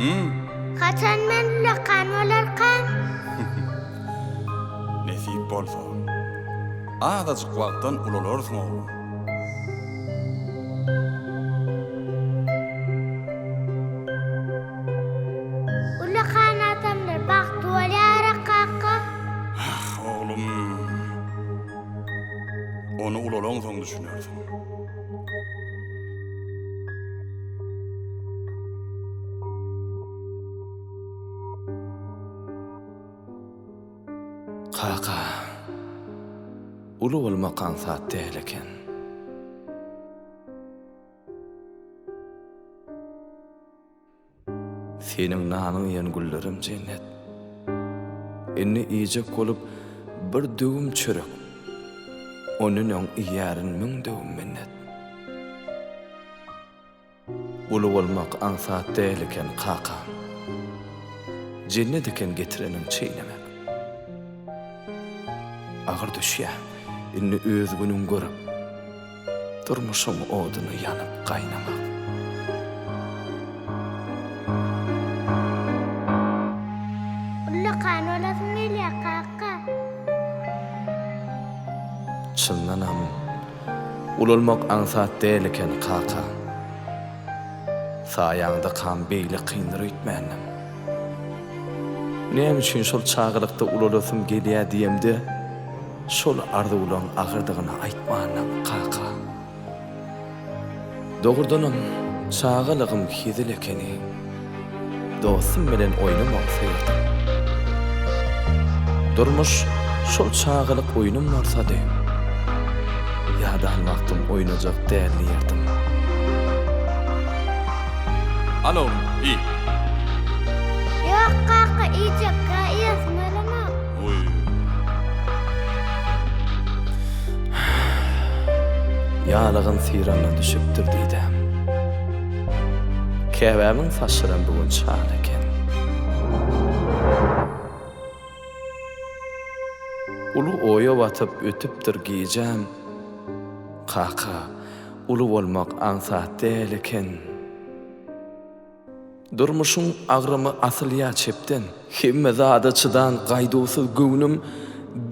Kaçan men lakan olarkan. Nesip bolsa. Azajyk wagtdan ulalarsyň oglum. Ulakan atamlar baqty olara kaka. Oglum. Onu ulalan soň düşünersiň. Kaka, ulu olmakan saat değil eken. Senin nanın yen güllerim cennet. Inni iyicek olup bir düğüm çörek. Onun on iyarın mün düğüm minnet. Ulu olmak an saat değil eken kaka. Cennet eken getirenin çeylemek. Ağır düşya, inni özgünün görüp, durmuşum odunu yanıp kaynamak. Ulakan olasın ile kaka. Çıllanam, ululmak ansat değil eken kaka. Sayağında kan beyle kıyınır ütmenim. Neyem için şol çağırıkta ululasım geliya diyemdi, şol ardı ulan ağırdığını aytmanam kaka. Doğurdanım, çağılığım hizil ekeni, dostum bilen oynamak seyirdim. Durmuş, şol çağılık oyunum varsa de, yadan vaktim oynayacak değerli yerdim. Alo, iyi. Yok kaka iyicek kayasmalama. Oy. Yağlığın siranına düşüptür diydem. Kevämin saçlarım bugün çağıl eken. Ulu oya batıp ötüptür giyeceğim. Kaka, ulu olmak ansat değil eken. Durmuşun ağrımı asılıya çepten. Himme zadaçıdan gaydusuz göwnüm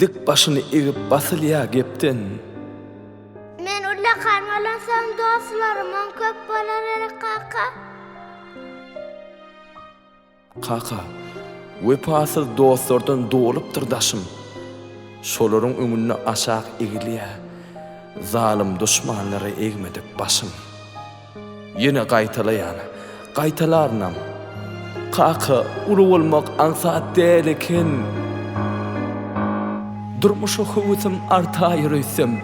dik başını egip basılıya gepten. Men ulakan olasam dostlarımın köp bolar kaka. Kaka, wepasız dostlardan doğulupdur daşım. Şoların öňünde aşak egiliye, zalim düşmanları egmedik başım. Yine gaytalayan, gaytalarnam. Kaka, ulu olmak ansat değil eken. Durmuşu hıvıtım arta yürüysem.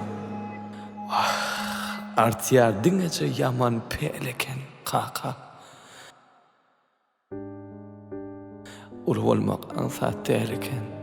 Artiyar dinece yaman peleken kaka. Ulu olmak ansat değil eken.